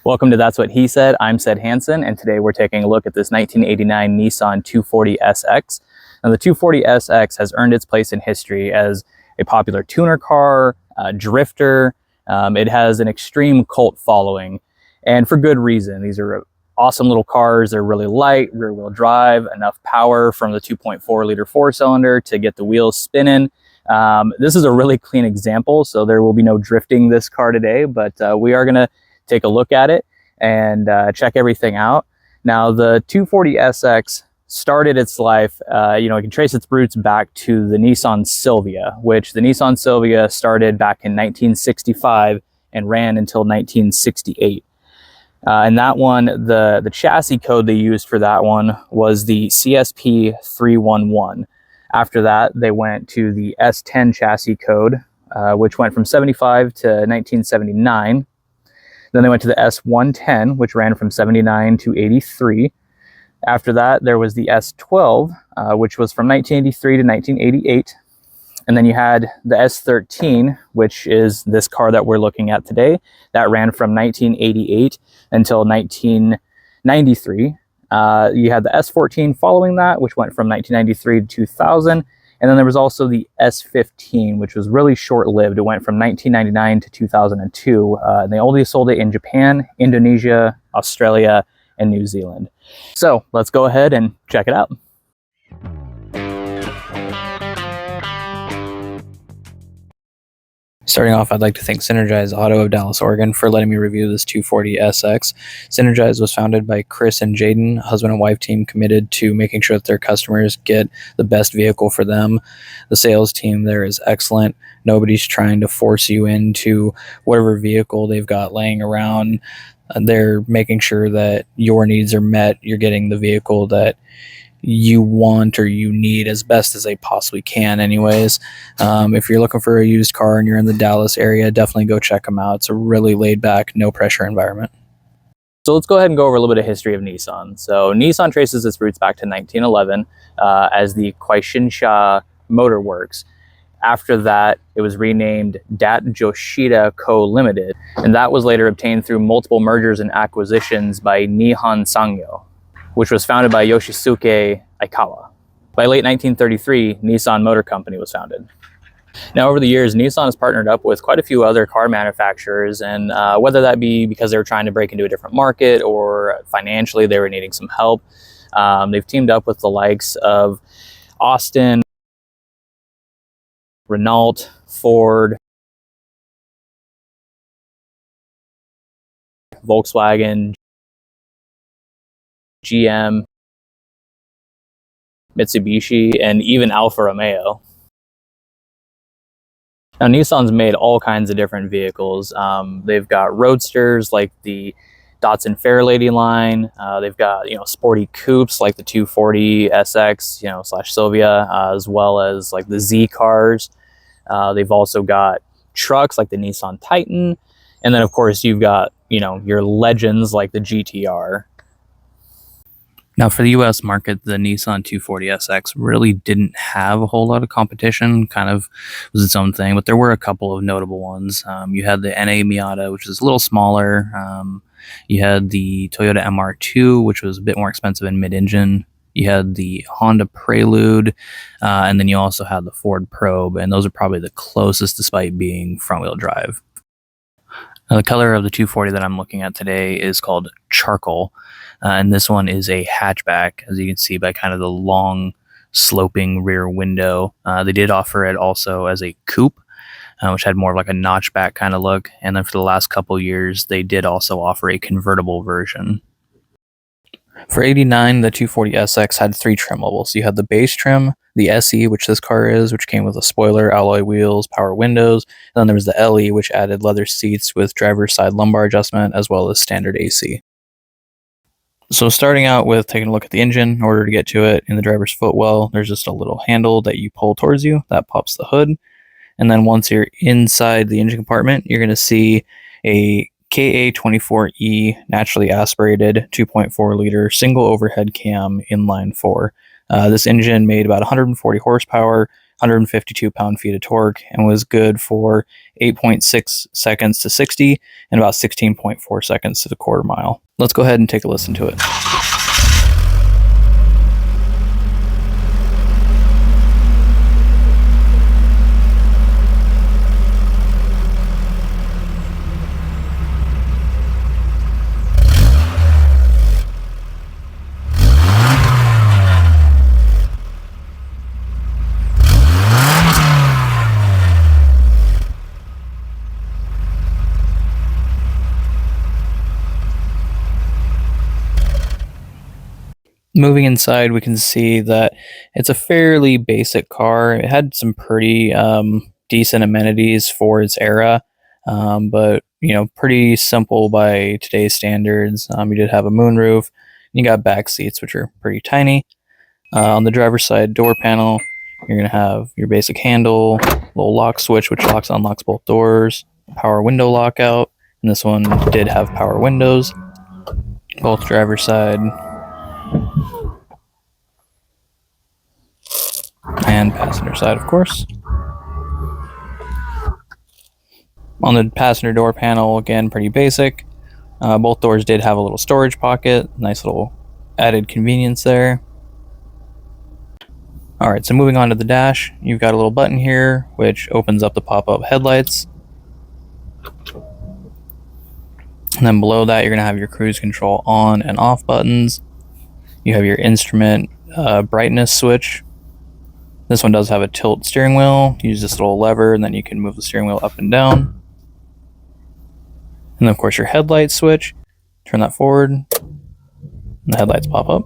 Welcome to That's What He Said. I'm Sed Hansen, and today we're taking a look at this 1989 Nissan 240SX. Now, the 240SX has earned its place in history as a popular tuner car, drifter. It has an extreme cult following, and for good reason. These are awesome little cars. They're really light, rear-wheel drive, enough power from the 2.4-liter four-cylinder to get the wheels spinning. This is a really clean example, so there will be no drifting this car today, but we are going to take a look at it and check everything out. Now, the 240SX started its life, you can trace its roots back to the Nissan Silvia, which the Nissan Silvia started back in 1965 and ran until 1968. And that one, the chassis code they used for that one was the CSP 311. After that, they went to the S10 chassis code, which went from 75 to 1979. Then they went to the S110, which ran from 79 to 83. After that, there was the S12, which was from 1983 to 1988. And then you had the S13, which is this car that we're looking at today. That ran from 1988 until 1993. You had the S14 following that, which went from 1993 to 2000. And then there was also the S15, which was really short-lived. It went from 1999 to 2002. And they only sold it in Japan, Indonesia, Australia, and New Zealand. So let's go ahead and check it out. Starting off, I'd like to thank Synergize Auto of Dallas, Oregon for letting me review this 240SX. Synergize was founded by Chris and Jaden, a husband and wife team committed to making sure that their customers get the best vehicle for them. The sales team there is excellent. Nobody's trying to force you into whatever vehicle they've got laying around. They're making sure that your needs are met. You're getting the vehicle that you want or you need as best as they possibly can anyways. If you're looking for a used car and you're in the Dallas area, definitely go check them out. It's a really laid back, no pressure environment. So let's go ahead and go over a little bit of history of Nissan. So Nissan traces its roots back to 1911 as the Kwaishinsha Motor Works. After that, it was renamed Dat Joshida Co. Limited, and that was later obtained through multiple mergers and acquisitions by Nihon Sangyo, which was founded by Yoshisuke Aikawa. By late 1933, Nissan Motor Company was founded. Now, over the years, Nissan has partnered up with quite a few other car manufacturers, and whether that be because they were trying to break into a different market or financially they were needing some help, they've teamed up with the likes of Austin, Renault, Ford, Volkswagen, GM, Mitsubishi, and even Alfa Romeo. Now, Nissan's made all kinds of different vehicles. They've got roadsters like the Datsun Fairlady line. They've got sporty coupes like the 240SX slash Silvia, as well as like the Z cars. They've also got trucks like the Nissan Titan, and then of course you've got your legends like the GTR. Now, for the US market, the Nissan 240SX really didn't have a whole lot of competition, kind of was its own thing, but there were a couple of notable ones. You had the NA Miata, which was a little smaller. You had the Toyota MR2, which was a bit more expensive in mid-engine. You had the Honda Prelude, and then you also had the Ford Probe, and those are probably the closest despite being front-wheel drive. Now, the color of the 240 that I'm looking at today is called Charcoal. And this one is a hatchback, as you can see by kind of the long sloping rear window. They did offer it also as a coupe, which had more of like a notchback kind of look. And then for the last couple years, they did also offer a convertible version. For '89, the 240SX had three trim levels. You had the base trim, the SE, which this car is, which came with a spoiler, alloy wheels, power windows. And then there was the LE, which added leather seats with driver's side lumbar adjustment, as well as standard AC. So starting out with taking a look at the engine, in order to get to it in the driver's footwell, there's just a little handle that you pull towards you, that pops the hood. And then once you're inside the engine compartment, you're going to see a KA24E naturally aspirated 2.4 liter single overhead cam inline 4. This engine made about 140 horsepower, 152 pound-feet of torque and was good for 8.6 seconds to 60 and about 16.4 seconds to the quarter mile. Let's go ahead and take a listen to it. Moving inside, we can see that it's a fairly basic car. It had some pretty decent amenities for its era, but pretty simple by today's standards. You did have a moonroof. You got back seats, which are pretty tiny. On the driver's side door panel, you're gonna have your basic handle, little lock switch, which locks and unlocks both doors, power window lockout, and this one did have power windows, both driver's side and passenger side, of course. On the passenger door panel, again, pretty basic. Both doors did have a little storage pocket, nice little added convenience there. Alright, so moving on to the dash, you've got a little button here which opens up the pop-up headlights. And then below that, you're going to have your cruise control on and off buttons. You have your instrument brightness switch. This one does have a tilt steering wheel. Use this little lever and then you can move the steering wheel up and down. And then of course your headlight switch. Turn that forward and the headlights pop up.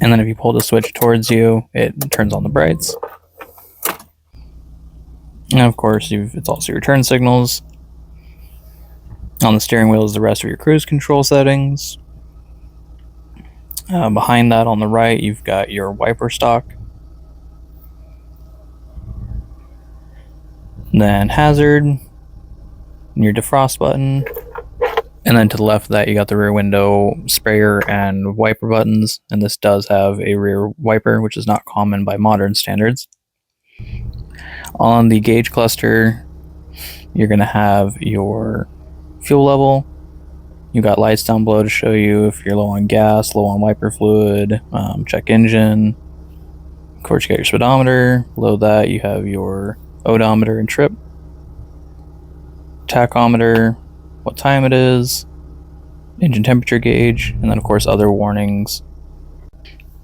And then if you pull the switch towards you, it turns on the brights. And of course it's also your turn signals. On the steering wheel is the rest of your cruise control settings. Behind that on the right, you've got your wiper stock. Then hazard, and your defrost button. And then to the left of that, you got the rear window sprayer and wiper buttons. And this does have a rear wiper, which is not common by modern standards. On the gauge cluster, you're going to have your fuel level. You got lights down below to show you if you're low on gas, low on wiper fluid, check engine. Of course, you got your speedometer. Below that, you have your odometer and trip, tachometer, what time it is, engine temperature gauge, and then of course other warnings.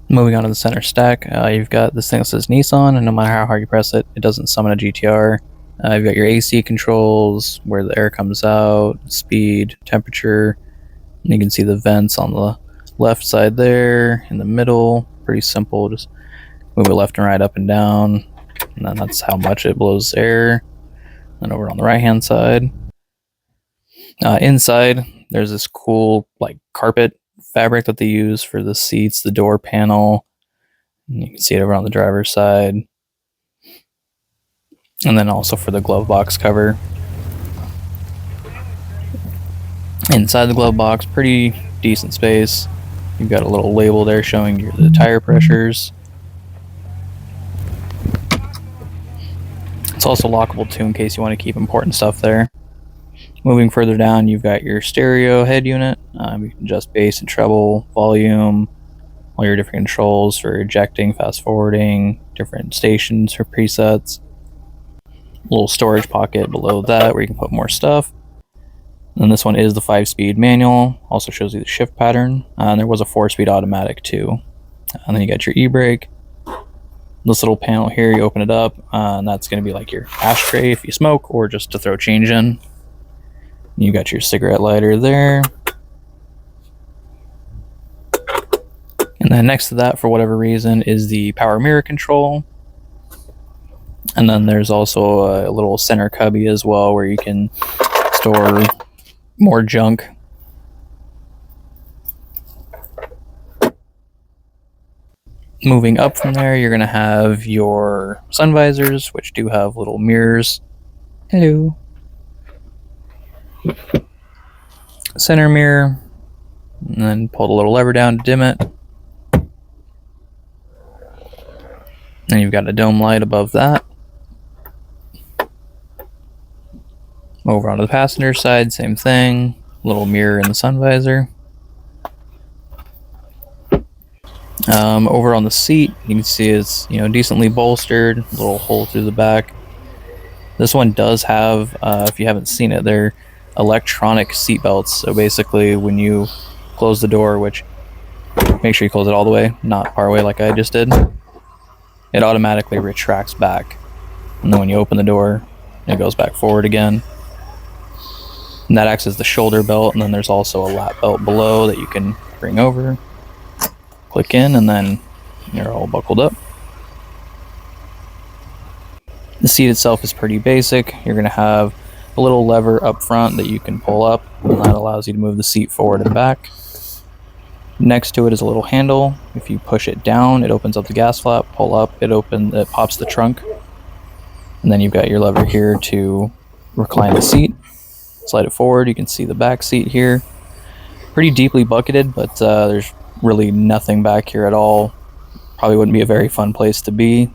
Moving on to the center stack, you've got this thing that says Nissan, and no matter how hard you press it, it doesn't summon a GTR. You've got your AC controls, where the air comes out, speed, temperature, and you can see the vents on the left side there, in the middle, pretty simple, just move it left and right, up and down, and then that's how much it blows air. Then over on the right hand side, inside there's this cool like carpet fabric that they use for the seats, the door panel, and you can see it over on the driver's side, and then also for the glove box cover. Inside the glove box, pretty decent space. You've got a little label there showing you the tire pressures. It's also lockable too in case you want to keep important stuff there. Moving further down, you've got your stereo head unit. You can adjust bass and treble, volume, all your different controls for ejecting, fast forwarding, different stations for presets. Little storage pocket below that where you can put more stuff. And this one is the 5-speed manual. Also shows you the shift pattern. And there was a 4-speed automatic too. And then you got your e-brake. This little panel here, you open it up, and that's going to be like your ashtray if you smoke or just to throw change in. You got your cigarette lighter there. And then next to that, for whatever reason, is the power mirror control. And then there's also a little center cubby as well where you can store more junk. Moving up from there, you're going to have your sun visors, which do have little mirrors. Hello. Center mirror. And then pull the little lever down to dim it. And you've got a dome light above that. Over onto the passenger side, same thing. Little mirror in the sun visor. Over on the seat, you can see it's decently bolstered. Little hole through the back. This one does have, if you haven't seen it, they're electronic seat belts. So basically, when you close the door, which make sure you close it all the way, not part way like I just did, it automatically retracts back. And then when you open the door, it goes back forward again. And that acts as the shoulder belt, and then there's also a lap belt below that you can bring over, click in, and then you're all buckled up. The seat itself is pretty basic. You're going to have a little lever up front that you can pull up, and that allows you to move the seat forward and back. Next to it is a little handle. If you push it down, it opens up the gas flap. Pull up, it pops the trunk. And then you've got your lever here to recline the seat. Slide it forward, you can see the back seat here. Pretty deeply bucketed, but there's really nothing back here at all. Probably wouldn't be a very fun place to be.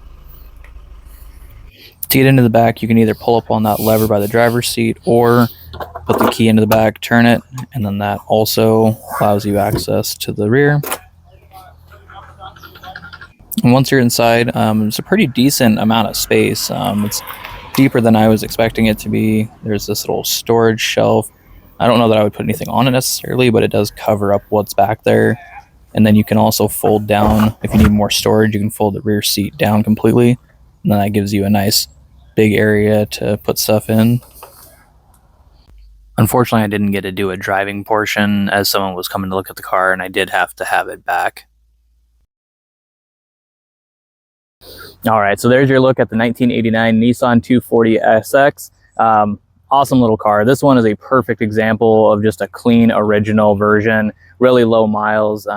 To get into the back, you can either pull up on that lever by the driver's seat or put the key into the back, turn it, and then that also allows you access to the rear. And once you're inside, it's a pretty decent amount of space. It's deeper than I was expecting it to be. There's this little storage shelf. I don't know that I would put anything on it necessarily, but it does cover up what's back there. And then you can also fold down. If you need more storage, you can fold the rear seat down completely. And then that gives you a nice big area to put stuff in. Unfortunately, I didn't get to do a driving portion as someone was coming to look at the car, and I did have to have it back. All right, so there's your look at the 1989 Nissan 240 SX. Awesome little car. This one is a perfect example of just a clean original version, really low miles.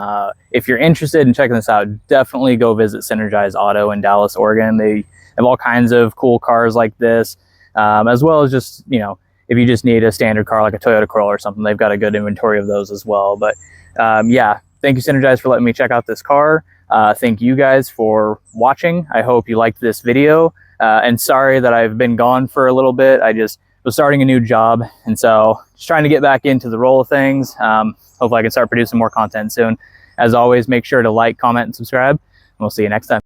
If you're interested in checking this out, definitely go visit Synergize Auto in Dallas, Oregon. They have all kinds of cool cars like this, as well as just, if you just need a standard car like a Toyota Corolla or something, they've got a good inventory of those as well. But yeah, thank you Synergize for letting me check out this car. Thank you guys for watching. I hope you liked this video, and sorry that I've been gone for a little bit. I just was starting a new job, and so just trying to get back into the roll of things. Hopefully I can start producing more content soon. As always, make sure to like, comment, and subscribe, and we'll see you next time.